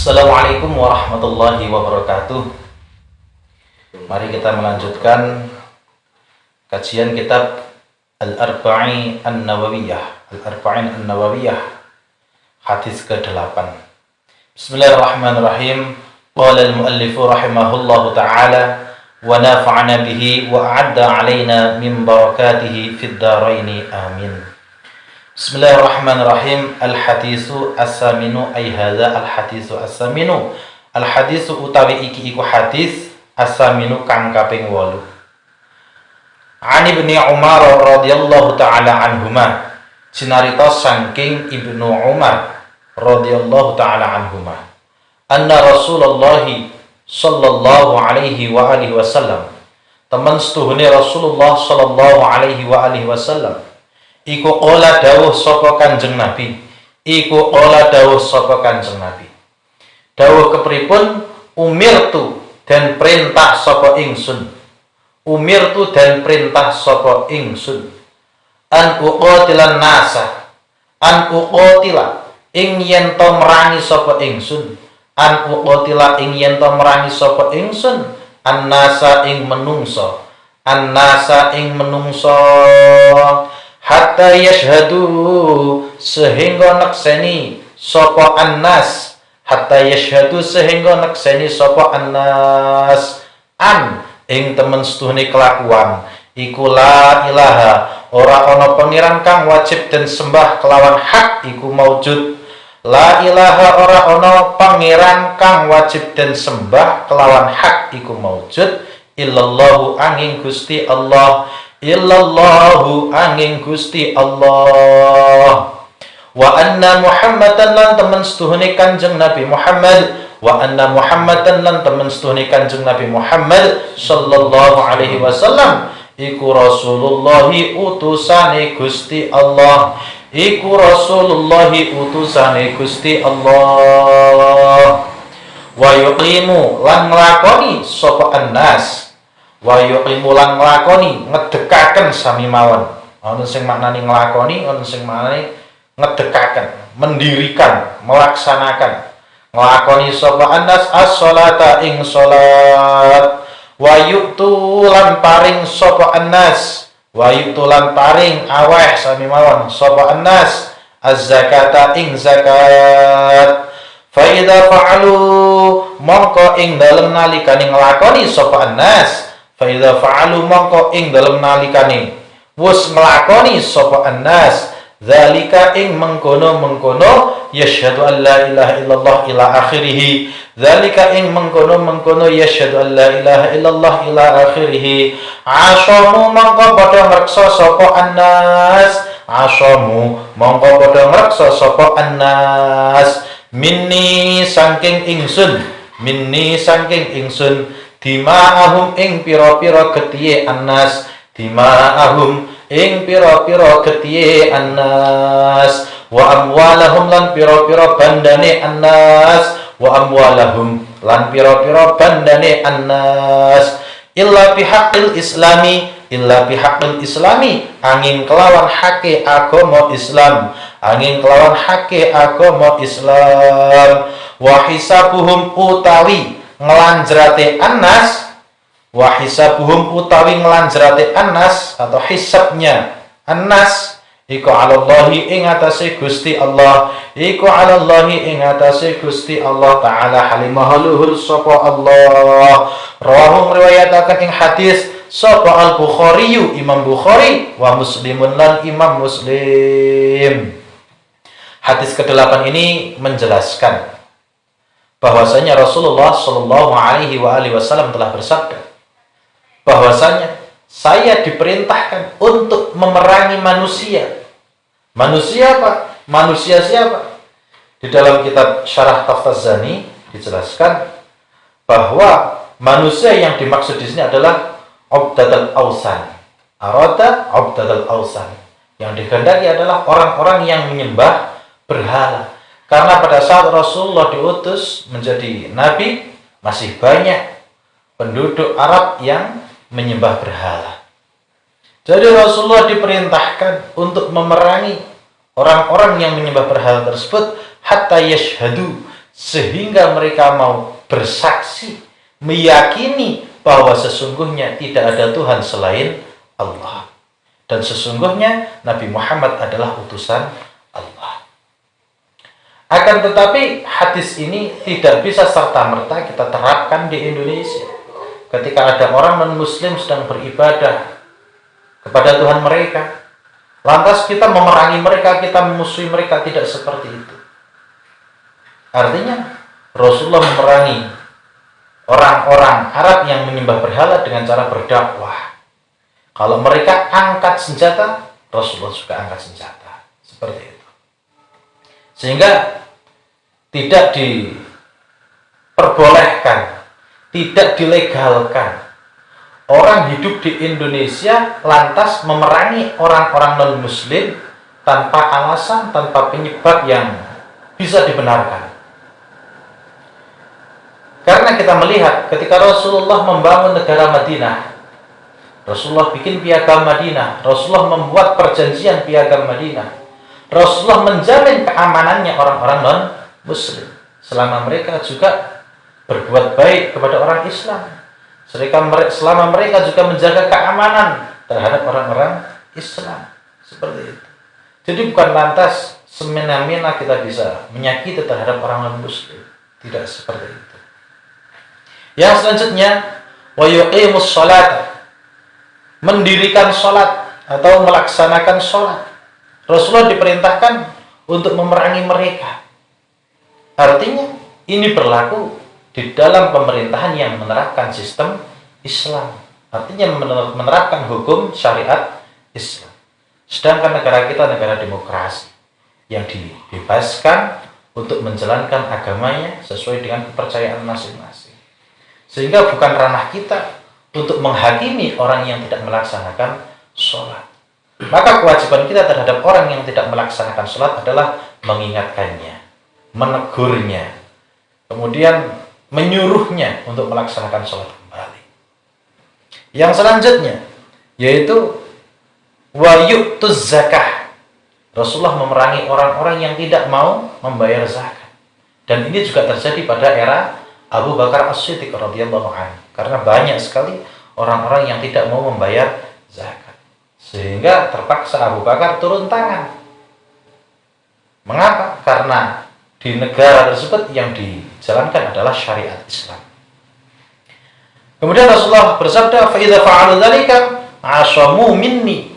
Assalamualaikum warahmatullahi wabarakatuh. Mari kita melanjutkan kajian kitab Al-Arba'in An-Nawawiyah. Al-Arba'in An-Nawawiyah, hadis ke-8. Bismillahirrahmanirrahim. Qala al-muallifu rahimahullahu ta'ala wa nafa'ana bihi wa a'adda alaina min barakatihi fid dharaini amin. Bismillahirrahmanirrahim. Al-hadisu as-saminu ay hadza al-hadisu as-saminu. Al-hadisu utawi iki iku hadis as-saminu kang kaping 8. An Ibnu Umar radhiyallahu taala anhuma. Cinarita saking Ibnu Umar radhiyallahu taala anhuma. Anna Rasulullah sallallahu alaihi wa alihi wasallam. Temen setuhune Rasulullah sallallahu alaihi wa alihi wasallam iku qala dawuh sapa Kanjeng Nabi. Iku qala dawuh sapa Kanjeng Nabi. Dawuh kepripun? Umirtu dan perintah sapa ingsun. Umirtu dan perintah sapa ingsun. An uqatilan nasa. An uqatila ing yen to merangi sapa ingsun. An uqatila ing yen to merangi sapa ingsun. An nasa ing menungso. An nasa ing menungso. Hatta yashhadu sehingga nakseni sapa annas. Hatta yashhadu sehingga nakseni sapa annas an ing temen setuhne kelakuan iku la ilaha ora ana pangeran kang wajib den sembah kelawan hak iku maujud. La ilaha ora ana pangeran kang wajib den sembah kelawan hak iku maujud illallahu angin Gusti Allah. Illallahu angin Gusti Allah. Wa anna Muhammadan lan temen setuhune Kanjeng Nabi Muhammad. Wa anna Muhammadan lan temen setuhune Kanjeng Nabi Muhammad sallallahu alaihi wasallam iku Rasulullah utusane Gusti Allah. Iku Rasulullah utusane Gusti Allah. Wa yuqimu lan nglakoni sapa annas. Wa yuqimu lan nglakoni ngedekaken sami mawon. Ana sing maknane nglakoni, ana sing maknane ngedekaken, mendirikan, melaksanakan. Nglakoni sapa annas as-sholata ing salat. Wa yu'tu lan paring sapa annas. Wa yu'tu lan paring aweh sami mawon sapa annas az-zakata ing zakat. Fa idza fa'alu mongko ing dalem nalikane nglakoni sapa annas. Fa idza fa'alu mongko ing dalem nalikane wis nglakoni sapa annas zalika ing mengkono yashhadu an la ilaha illallah ila akhirih. Zalika ing mengkono yashhadu an la ilaha illallah ila akhirih. Asyamu mongko padha ngreksa sapa annas. Asyamu mongko padha ngreksa sapa annas minni saking ingsun. Minni saking ingsun dima'ahum ing pira-pira getihe annas. Dima'ahum ing pira-pira getihe annas. Wa amwalahum lan pira-pira bandane annas. Wa amwalahum lan pira-pira bandane annas. Illa bihaqqil islami. Illa bihaqqil islami angin kelawan hake agama Islam. Angin kelawan hake agama Islam. Wa hisabuhum utawi ngelanjrate annas. Wa hisabuhum utawi ngelanjrate annas atau hisabnya annas iku alallahi ing atase Gusti Allah. Iku alallahi ing atase Gusti Allah taala halimahaluhul sapa Allah. Rawahu riwayataken ing hadis sapa Al-Bukhari Imam Bukhari wa Muslimun lan Imam Muslim. Hadis ke-8 ini menjelaskan bahwasanya Rasulullah Shallallahu Alaihi Wasallam telah bersabda bahwasanya saya diperintahkan untuk memerangi manusia. Manusia apa? Manusia siapa? Di dalam kitab Syarah Taftazani dijelaskan bahwa manusia yang dimaksud di sini adalah Ubdatul Ausan. Arada Ubdatul Ausan. Yang dikehendaki adalah orang-orang yang menyembah berhala. Karena pada saat Rasulullah diutus menjadi nabi, masih banyak penduduk Arab yang menyembah berhala. Jadi Rasulullah diperintahkan untuk memerangi orang-orang yang menyembah berhala tersebut hatta yashhadu, sehingga mereka mau bersaksi, meyakini bahwa sesungguhnya tidak ada Tuhan selain Allah, dan sesungguhnya Nabi Muhammad adalah utusan Allah. Akan tetapi hadis ini tidak bisa serta-merta kita terapkan di Indonesia. Ketika ada orang non-muslim sedang beribadah kepada Tuhan mereka, lantas kita memerangi mereka, kita memusuhi mereka, tidak seperti itu. Artinya Rasulullah memerangi orang-orang Arab yang menyembah berhala dengan cara berdakwah. Kalau mereka angkat senjata, Rasulullah juga angkat senjata. Seperti itu. Sehingga tidak diperbolehkan, tidak dilegalkan orang hidup di Indonesia lantas memerangi orang-orang non-muslim tanpa alasan, tanpa penyebab yang bisa dibenarkan. Karena kita melihat ketika Rasulullah membangun negara Madinah, Rasulullah bikin piagam Madinah, Rasulullah membuat perjanjian piagam Madinah, Rasulullah menjamin keamanannya orang-orang non-muslim selama mereka juga berbuat baik kepada orang Islam, selama mereka juga menjaga keamanan terhadap orang-orang Islam. Seperti itu. Jadi bukan lantas semena-mena kita bisa menyakiti terhadap orang non-muslim. Tidak seperti itu. Yang selanjutnya, wa yuqimus shalat, mendirikan salat atau melaksanakan salat. Rasulullah diperintahkan untuk memerangi mereka. Artinya ini berlaku di dalam pemerintahan yang menerapkan sistem Islam. Artinya menerapkan hukum syariat Islam. Sedangkan negara kita negara demokrasi yang dibebaskan untuk menjalankan agamanya sesuai dengan kepercayaan masing-masing. Sehingga bukan ranah kita untuk menghakimi orang yang tidak melaksanakan sholat. Maka kewajiban kita terhadap orang yang tidak melaksanakan sholat adalah mengingatkannya, menegurnya, kemudian menyuruhnya untuk melaksanakan sholat kembali. Yang selanjutnya yaitu wa yu'tuz zakah. Rasulullah memerangi orang-orang yang tidak mau membayar zakat. Dan ini juga terjadi pada era Abu Bakar As-Siddiq radhiyallahu anhu, karena banyak sekali orang-orang yang tidak mau membayar zakat, sehingga terpaksa Abu Bakar turun tangan. Mengapa? Karena di negara tersebut yang dijalankan adalah syariat Islam. Kemudian Rasulullah bersabda, fa idza fa'alu dzalika ashamu minni.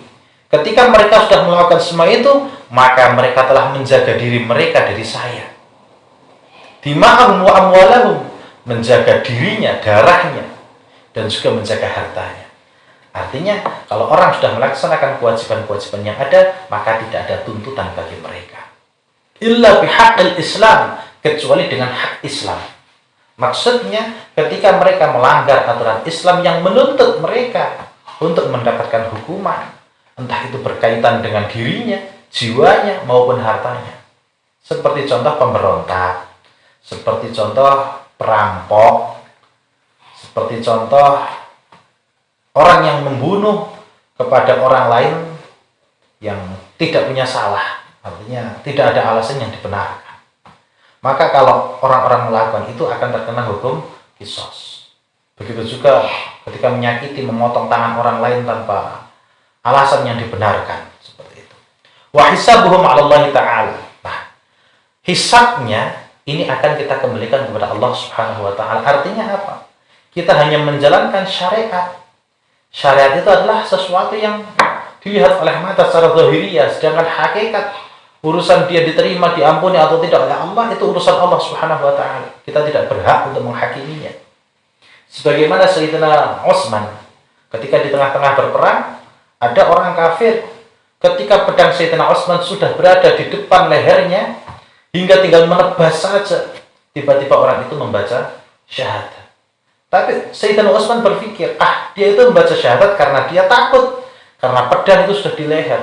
Ketika mereka sudah melakukan semua itu, maka mereka telah menjaga diri mereka dari saya. Dima'ahum wa amwalahum, menjaga dirinya, darahnya, dan juga menjaga hartanya. Artinya, kalau orang sudah melaksanakan kewajiban-kewajiban yang ada, maka tidak ada tuntutan bagi mereka. Illa bihaqqil Islam, kecuali dengan hak Islam. Maksudnya, ketika mereka melanggar aturan Islam yang menuntut mereka untuk mendapatkan hukuman, entah itu berkaitan dengan dirinya, jiwanya, maupun hartanya. Seperti contoh pemberontak, seperti contoh perampok, seperti contoh orang yang membunuh kepada orang lain yang tidak punya salah, artinya tidak ada alasan yang dibenarkan. Maka kalau orang-orang melakukan itu akan terkena hukum qisas. Begitu juga ketika menyakiti, memotong tangan orang lain tanpa alasan yang dibenarkan, seperti itu. Wa hisabuhum 'ala Allah Ta'ala. Nah, hisabnya ini akan kita kembalikan kepada Allah Subhanahu wa Ta'ala. Artinya apa? Kita hanya menjalankan syariat. Syariat itu adalah sesuatu yang dilihat oleh mata secara zahiriyah, sedangkan hakikat urusan dia diterima, diampuni atau tidak oleh Allah, itu urusan Allah Subhanahu wa Ta'ala. Kita tidak berhak untuk menghakiminya. Sebagaimana Sayyidina Utsman ketika di tengah-tengah berperang, ada orang kafir, ketika pedang Sayyidina Utsman sudah berada di depan lehernya, hingga tinggal menebas saja, tiba-tiba orang itu membaca syahadat. Tapi Sayyidina Utsman berpikir, dia itu membaca syahadat karena dia takut, karena pedang itu sudah di leher.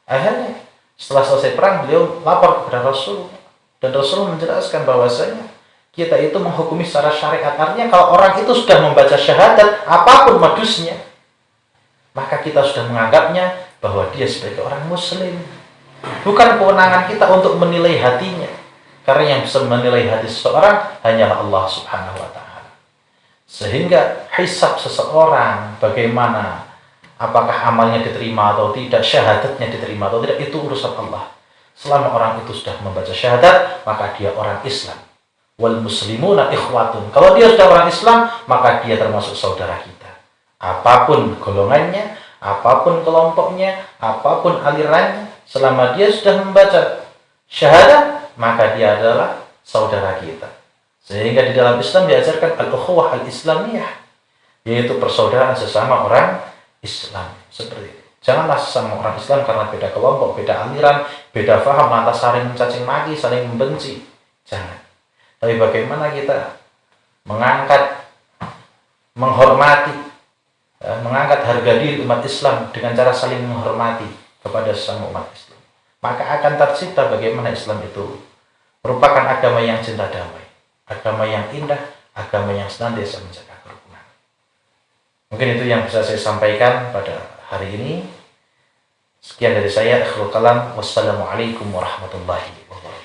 Akhirnya setelah selesai perang, beliau lapor kepada Rasul, dan Rasul menjelaskan bahwasanya kita itu menghukumi secara syariat. Artinya kalau orang itu sudah membaca syahadat, apapun modusnya, maka kita sudah menganggapnya bahwa dia sebagai orang muslim. Bukan kewenangan kita untuk menilai hatinya. Karena yang bisa menilai hati seseorang hanyalah Allah Subhanahu wa taala. Sehingga hisab seseorang bagaimana, apakah amalnya diterima atau tidak, syahadatnya diterima atau tidak, itu urusan Allah. Selama orang itu sudah membaca syahadat, maka dia orang Islam. Wal muslimuna ikhwatun. Kalau dia sudah orang Islam, maka dia termasuk saudara kita. Apapun golongannya, apapun kelompoknya, apapun alirannya, selama dia sudah membaca syahadat, maka dia adalah saudara kita. Sehingga di dalam Islam diajarkan al-ukhuwah al-islamiyah, yaitu persaudaraan sesama orang Islam. Seperti itu. Janganlah sesama orang Islam karena beda kelompok, beda aliran, beda faham, lantas saling mencacing maki, saling membenci. Jangan. Tapi bagaimana kita mengangkat, menghormati, mengangkat harga diri umat Islam dengan cara saling menghormati kepada sesama umat Islam. Maka akan tercipta bagaimana Islam itu merupakan agama yang cinta damai, agama yang indah, agama yang senantiasa menjaga kerukunan. Mungkin itu yang bisa saya sampaikan pada hari ini. Sekian dari saya, akhirul kalam. Wassalamualaikum warahmatullahi wabarakatuh.